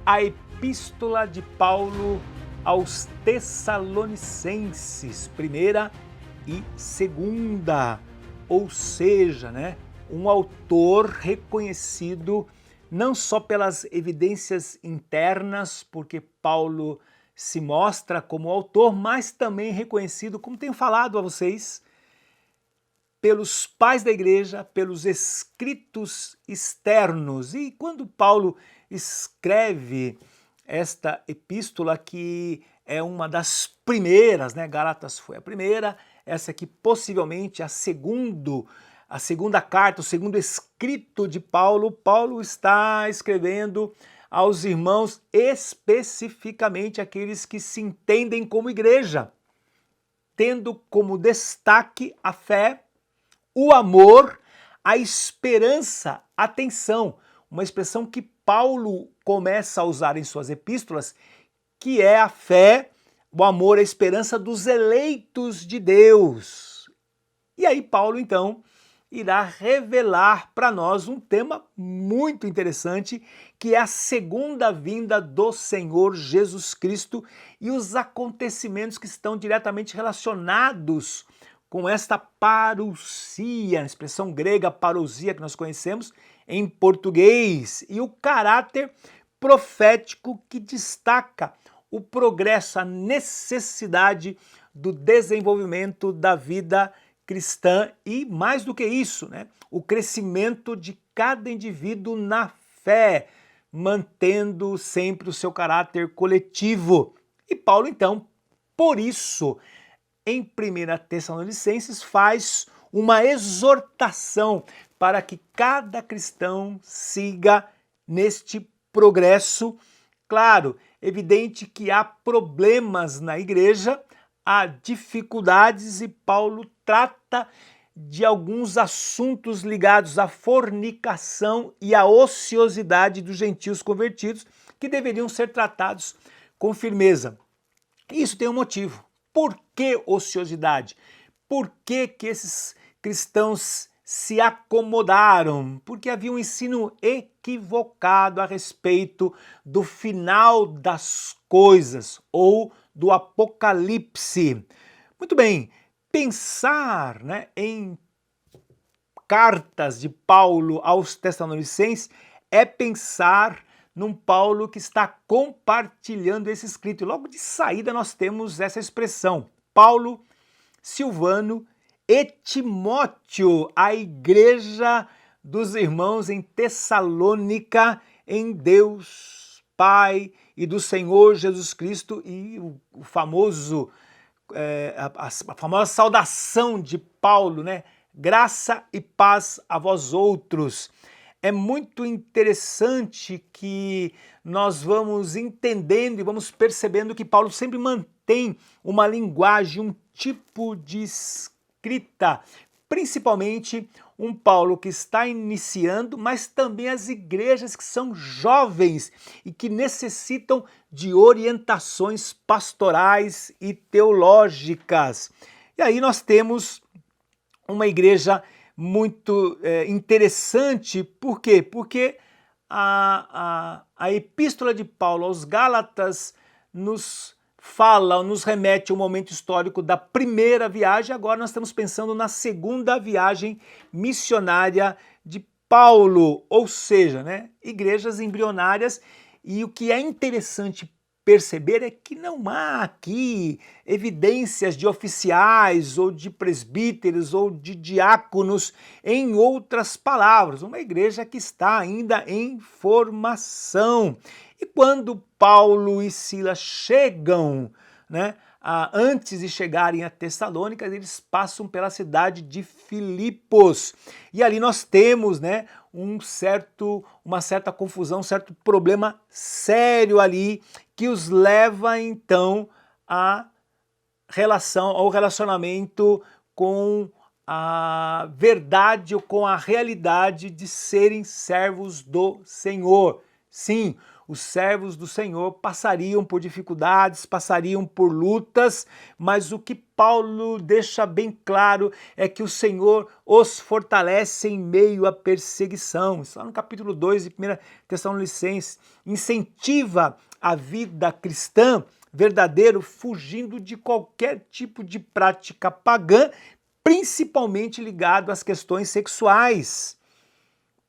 a Epístola de Paulo aos Tessalonicenses, primeira e segunda, ou seja, um autor reconhecido não só pelas evidências internas, porque Paulo se mostra como autor, mas também reconhecido, como tenho falado a vocês, pelos pais da igreja, pelos escritos externos. E quando Paulo escreve esta epístola, que é uma das primeiras, Gálatas foi a primeira, essa aqui possivelmente a segunda carta, o segundo escrito de Paulo. Paulo está escrevendo aos irmãos, especificamente aqueles que se entendem como igreja, tendo como destaque a fé, o amor, a esperança, atenção, uma expressão que Paulo começa a usar em suas epístolas, que é a fé, o amor, a esperança dos eleitos de Deus. E aí Paulo, então, irá revelar para nós um tema muito interessante, que é a segunda vinda do Senhor Jesus Cristo e os acontecimentos que estão diretamente relacionados com esta parousia, a expressão grega parousia que nós conhecemos em português, e o caráter profético que destaca o progresso, a necessidade do desenvolvimento da vida cristã e, mais do que isso, o crescimento de cada indivíduo na fé, mantendo sempre o seu caráter coletivo. E Paulo, então, por isso, em 1 Tessalonicenses, faz uma exortação para que cada cristão siga neste progresso. Claro, evidente que há problemas na igreja, há dificuldades, e Paulo trata de alguns assuntos ligados à fornicação e à ociosidade dos gentios convertidos, que deveriam ser tratados com firmeza. Isso tem um motivo. Por que ociosidade? Por que esses cristãos se acomodaram? Porque havia um ensino equivocado a respeito do final das coisas, ou do Apocalipse. Muito bem, pensar em cartas de Paulo aos Tessalonicenses é pensar num Paulo que está compartilhando esse escrito. E logo de saída nós temos essa expressão, Paulo, Silvano e Timóteo, a igreja dos irmãos em Tessalônica, em Deus Pai e do Senhor Jesus Cristo, e a famosa saudação de Paulo, graça e paz a vós outros. É muito interessante que nós vamos entendendo e vamos percebendo que Paulo sempre mantém uma linguagem, um tipo de escrita, principalmente um Paulo que está iniciando, mas também as igrejas que são jovens e que necessitam de orientações pastorais e teológicas. E aí nós temos uma igreja muito interessante. Por quê? Porque a epístola de Paulo aos Gálatas nos fala, nos remete ao momento histórico da primeira viagem. Agora nós estamos pensando na segunda viagem missionária de Paulo, ou seja, igrejas embrionárias. E o que é interessante perceber é que não há aqui evidências de oficiais ou de presbíteros ou de diáconos, em outras palavras, uma igreja que está ainda em formação. E quando Paulo e Silas chegam, antes de chegarem a Tessalônica, eles passam pela cidade de Filipos. E ali nós temos uma certa confusão, um certo problema sério ali, que os leva então ao relacionamento com a verdade ou com a realidade de serem servos do Senhor. Sim, os servos do Senhor passariam por dificuldades, passariam por lutas, mas o que Paulo deixa bem claro é que o Senhor os fortalece em meio à perseguição. Isso lá no capítulo 2 de 1 Tessalonicenses. Incentiva a vida cristã verdadeiro, fugindo de qualquer tipo de prática pagã, principalmente ligado às questões sexuais.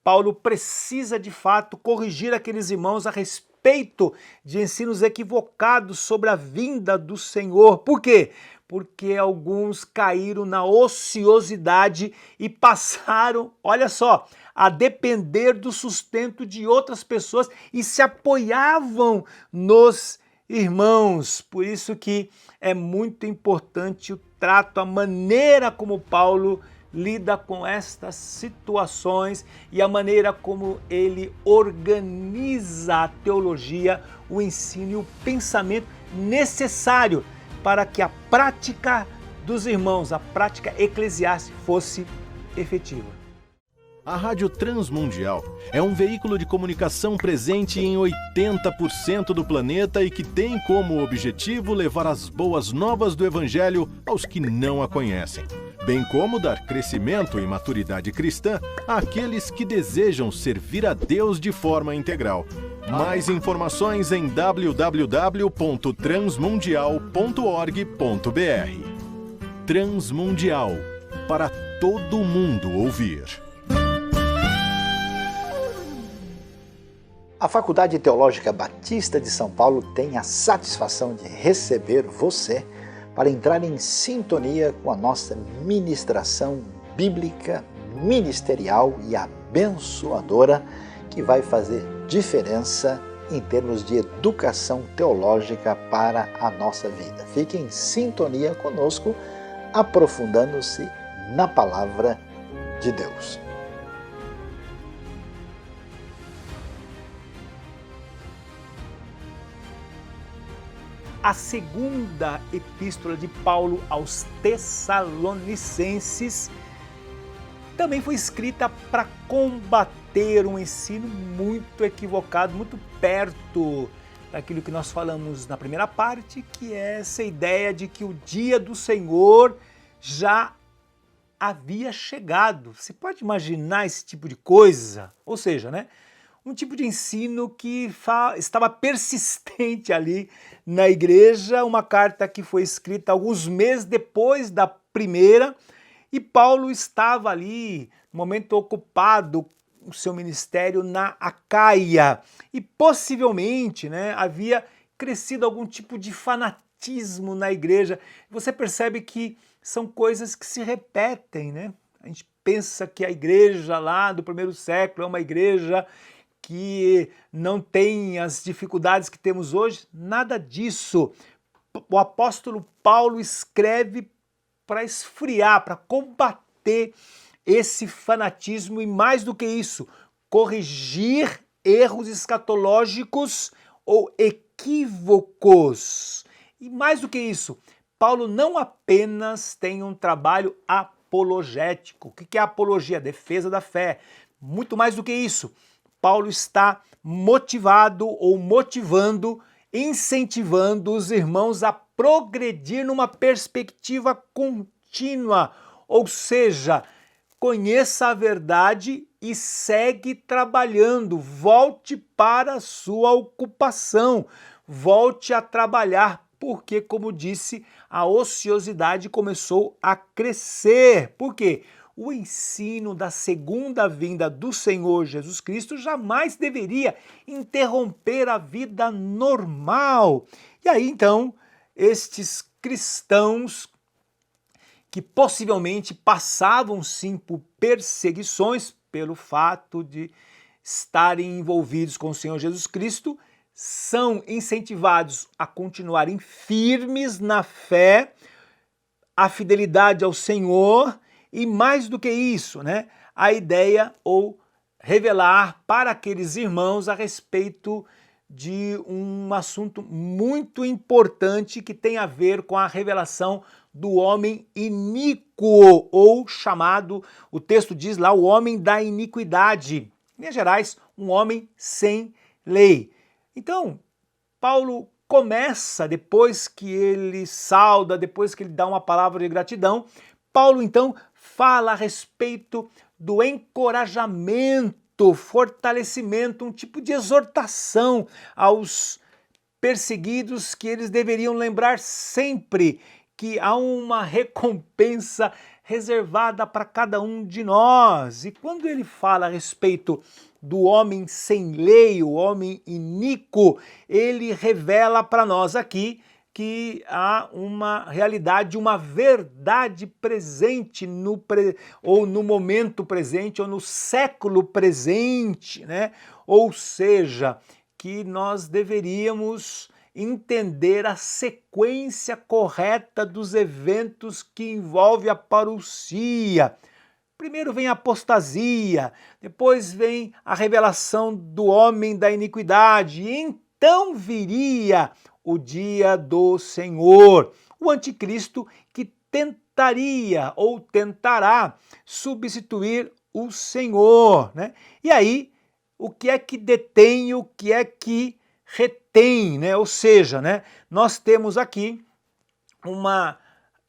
Paulo precisa, de fato, corrigir aqueles irmãos a respeito de ensinos equivocados sobre a vinda do Senhor. Por quê? Porque alguns caíram na ociosidade e passaram, olha só, a depender do sustento de outras pessoas e se apoiavam nos irmãos. Por isso que é muito importante o trato, a maneira como Paulo lida com estas situações e a maneira como ele organiza a teologia, o ensino e o pensamento necessário para que a prática dos irmãos, a prática eclesiástica fosse efetiva. A Rádio Transmundial é um veículo de comunicação presente em 80% do planeta e que tem como objetivo levar as boas novas do Evangelho aos que não a conhecem, bem como dar crescimento e maturidade cristã àqueles que desejam servir a Deus de forma integral. Mais informações em www.transmundial.org.br. Transmundial, para todo mundo ouvir. A Faculdade Teológica Batista de São Paulo tem a satisfação de receber você para entrar em sintonia com a nossa ministração bíblica, ministerial e abençoadora, que vai fazer diferença em termos de educação teológica para a nossa vida. Fique em sintonia conosco, aprofundando-se na Palavra de Deus. A segunda epístola de Paulo aos Tessalonicenses também foi escrita para combater um ensino muito equivocado, muito perto daquilo que nós falamos na primeira parte, que é essa ideia de que o dia do Senhor já havia chegado. Você pode imaginar esse tipo de coisa? Ou seja, né? Um tipo de ensino que estava persistente ali na igreja, uma carta que foi escrita alguns meses depois da primeira, e Paulo estava ali, no momento ocupado, o seu ministério na Acaia, e possivelmente, né, havia crescido algum tipo de fanatismo na igreja. Você percebe que são coisas que se repetem, né? A gente pensa que a igreja lá do primeiro século é uma igreja que não tem as dificuldades que temos hoje, nada disso. O apóstolo Paulo escreve para esfriar, para combater esse fanatismo e, mais do que isso, corrigir erros escatológicos ou equívocos. E mais do que isso, Paulo não apenas tem um trabalho apologético. O que é apologia? Defesa da fé. Muito mais do que isso. Paulo está motivado ou motivando, incentivando os irmãos a progredir numa perspectiva contínua, ou seja, conheça a verdade e segue trabalhando, volte para a sua ocupação, volte a trabalhar, porque, como disse, a ociosidade começou a crescer. Por quê? O ensino da segunda vinda do Senhor Jesus Cristo jamais deveria interromper a vida normal. E aí, então, estes cristãos que possivelmente passavam sim por perseguições pelo fato de estarem envolvidos com o Senhor Jesus Cristo, são incentivados a continuarem firmes na fé, a fidelidade ao Senhor. E mais do que isso, né, a ideia ou revelar para aqueles irmãos a respeito de um assunto muito importante que tem a ver com a revelação do homem iníquo, ou chamado, o texto diz lá, o homem da iniquidade. Em linhas gerais, um homem sem lei. Então, Paulo começa, depois que ele sauda, depois que ele dá uma palavra de gratidão, Paulo então fala a respeito do encorajamento, fortalecimento, um tipo de exortação aos perseguidos, que eles deveriam lembrar sempre que há uma recompensa reservada para cada um de nós. E quando ele fala a respeito do homem sem lei, o homem iníquo, ele revela para nós aqui que há uma realidade, uma verdade presente ou no momento presente, ou no século presente, né? Ou seja, que nós deveríamos entender a sequência correta dos eventos que envolve a parousia. Primeiro vem a apostasia, depois vem a revelação do homem da iniquidade, e então viria o dia do Senhor, o anticristo que tentaria ou tentará substituir o Senhor, né? E aí, o que é que detém, o que é que retém, né? Ou seja, né, nós temos aqui uma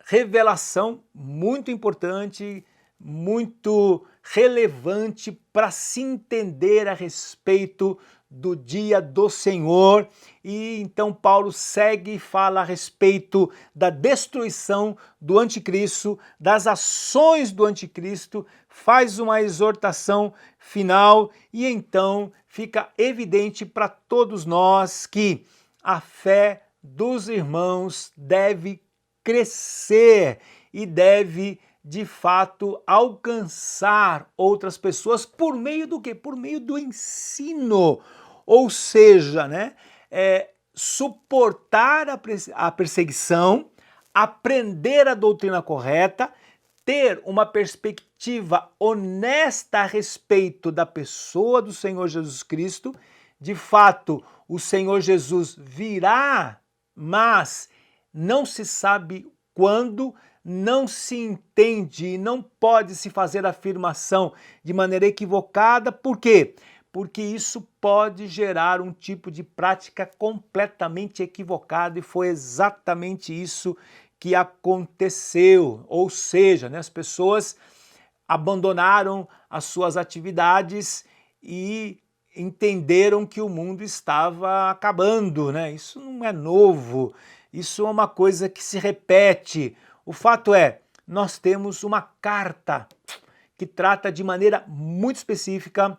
revelação muito importante, muito relevante para se entender a respeito do dia do Senhor. E então Paulo segue e fala a respeito da destruição do anticristo, das ações do anticristo, faz uma exortação final e então fica evidente para todos nós que a fé dos irmãos deve crescer e deve de fato alcançar outras pessoas por meio do quê? Por meio do ensino, ou seja, né, suportar a perseguição, aprender a doutrina correta, ter uma perspectiva honesta a respeito da pessoa do Senhor Jesus Cristo. De fato, o Senhor Jesus virá, mas não se sabe quando, não se entende e não pode se fazer afirmação de maneira equivocada. Por quê? Porque isso pode gerar um tipo de prática completamente equivocada, e foi exatamente isso que aconteceu. Ou seja, né, as pessoas abandonaram as suas atividades e entenderam que o mundo estava acabando, né? Isso não é novo, isso é uma coisa que se repete. O fato é, nós temos uma carta que trata de maneira muito específica,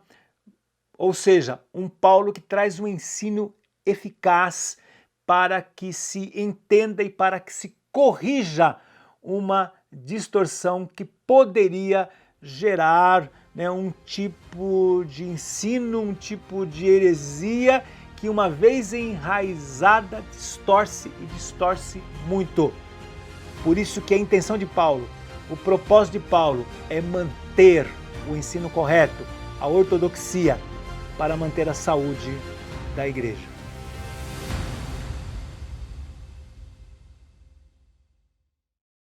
ou seja, um Paulo que traz um ensino eficaz para que se entenda e para que se corrija uma distorção que poderia gerar, né, um tipo de ensino, um tipo de heresia que, uma vez enraizada, distorce e distorce muito. Por isso que a intenção de Paulo, o propósito de Paulo é manter o ensino correto, a ortodoxia, para manter a saúde da igreja.